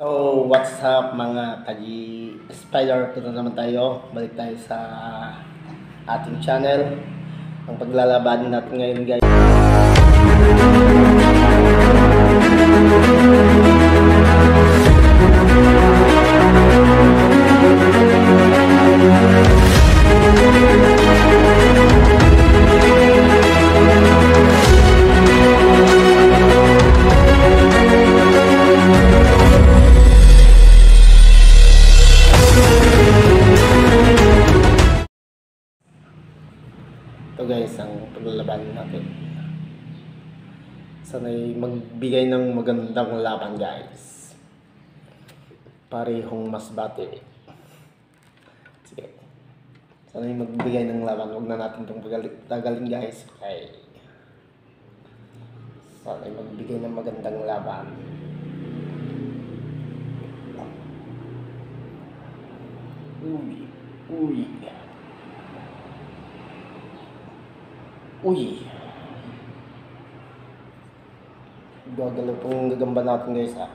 So, what's up mga Spider? Ito na naman tayo. Balik tayo sa ating channel. Ang paglalabanin natin ngayon, guys. Ito guys, ang paglalabanin natin. Sana'y magbigay ng magandang laban guys. Parehong mas bate. Sige. Sana'y magbigay ng laban. Huwag na natin itong tagalin guys. Okay. Sana'y magbigay ng magandang laban. Uy. Uy. Uy. Gagalaw pong gagamba natin guys ha.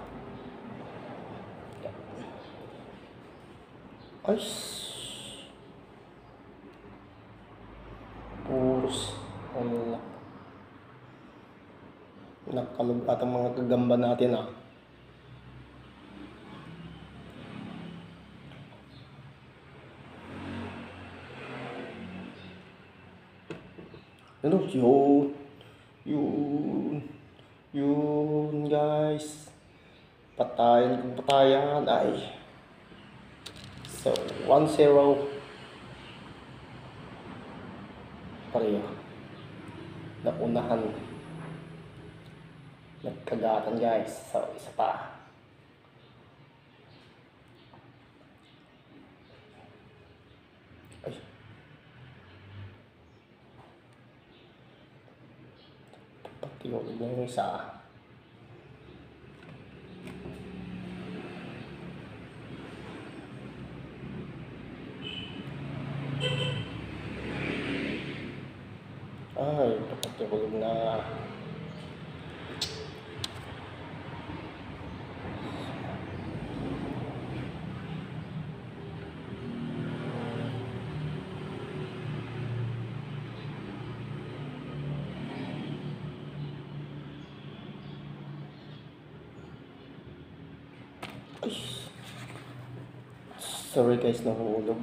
Ay. Puros. Wala. Nakalubat ang mga gagamba natin ha. Ano? Yun guys. Patayan ay. So 1-0 pareho. Naunahan. Nagkagatan guys. So isa pa. Ay. Patiyog na yung isa. Ay, patiyog na. Ay. Sorry guys, nahuhulog.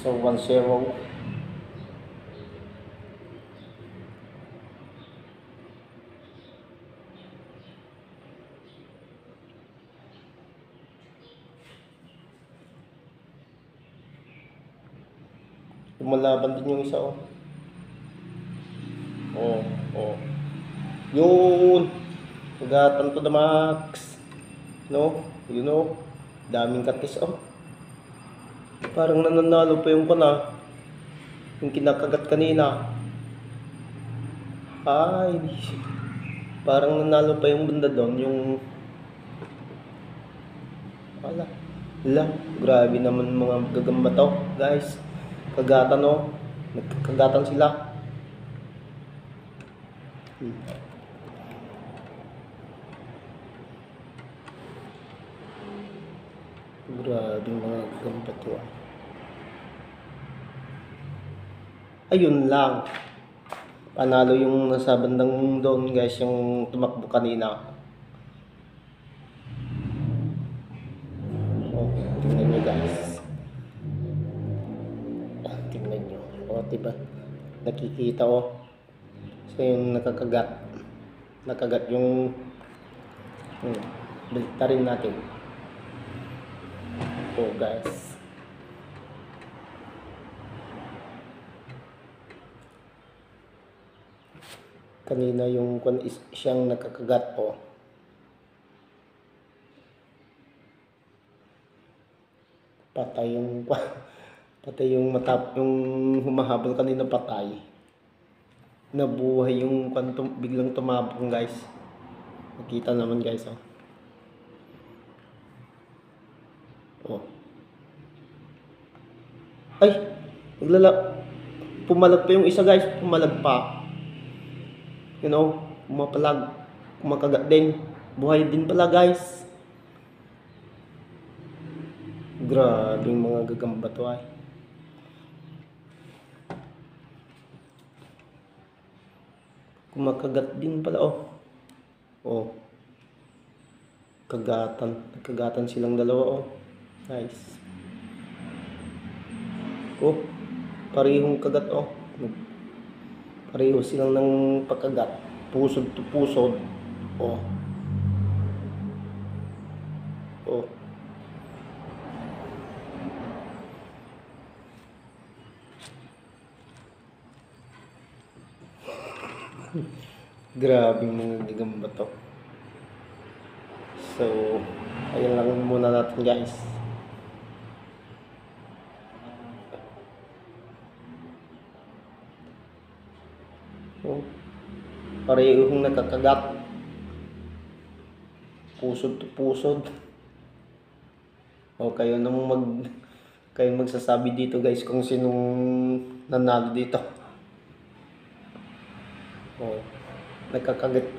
So 1-0. Lumalaban din yung isa oh. Oh. Yun. Sugatan to the max. No? You know? Daming katis oh. Parang nananalo pa yung kana. Yung kinakagat kanina. Ay. Parang nanalo pa yung banda doon. Yung wala. Grabe naman mga gagamba to guys. Kagatan oh. Nagkagatan sila. Grabe mga gagamba to ah. Ayun lang. Panalo yung nasa bandang doon guys. Yung tumakbo kanina. Oh, tingnan nyo guys. Tingnan nyo. O, diba? Nakikita o. So, yung nakakagat. Nakagat yung baliktarin natin. Oh, guys. Kanina yung siyang nakakagat po. Patay yung humahabol kanina patay. Nabuhay yung biglang tumabong guys. Nakita naman guys oh. Oh. Ay, pumalag pa yung isa guys, pumalag pa. You know, pumapalag, kumakagat din. Buhay din pala guys. Grabe yung mga gagamba to ay. Kumakagat din pala oh. Oh. Nagkagatan silang dalawa oh. Nice. Oh, parehong kagat oh. Pareho silang ng pagkagat. Pusod to pusod. Oh. Oh. Grabe mga gagamba to. So, ayun lang muna natin guys. Oh, parehong nakakagat. Pusod to pusod. Oh, kayo magsasabi dito guys kung sinong nanalo dito. Oh, nakakagat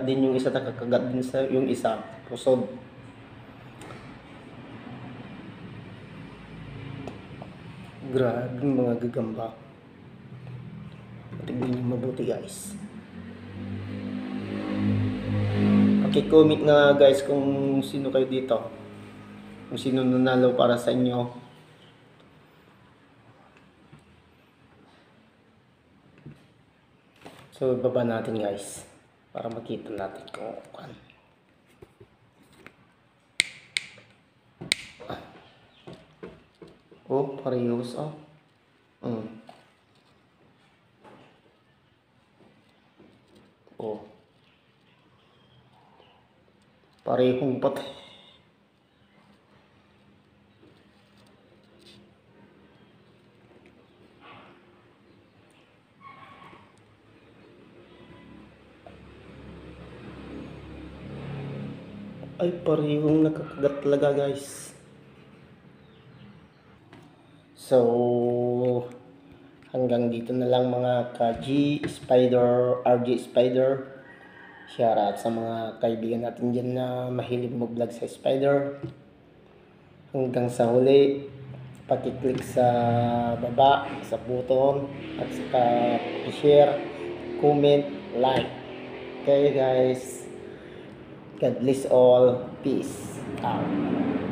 din yung isa, nakakagat din sa yung isa, pusod. Grabe mga gagamba. Tignan niyo mabuti guys. Paki-comment na guys kung sino kayo dito. Kung sino nanalo para sa inyo. So, baba natin guys. Para makita natin kung ano. Oh, parehos oh. Oh. Parehong patay. Ay, parehong nakakagat talaga guys. So, hanggang dito na lang mga ka-G Spider, RG Spider. Shoutout sa mga kaibigan natin dyan na mahilig mag-vlog sa Spider. Hanggang sa huli, paki-click sa baba, sa button, at saka share, comment, like. Okay guys, God bless all. Peace out.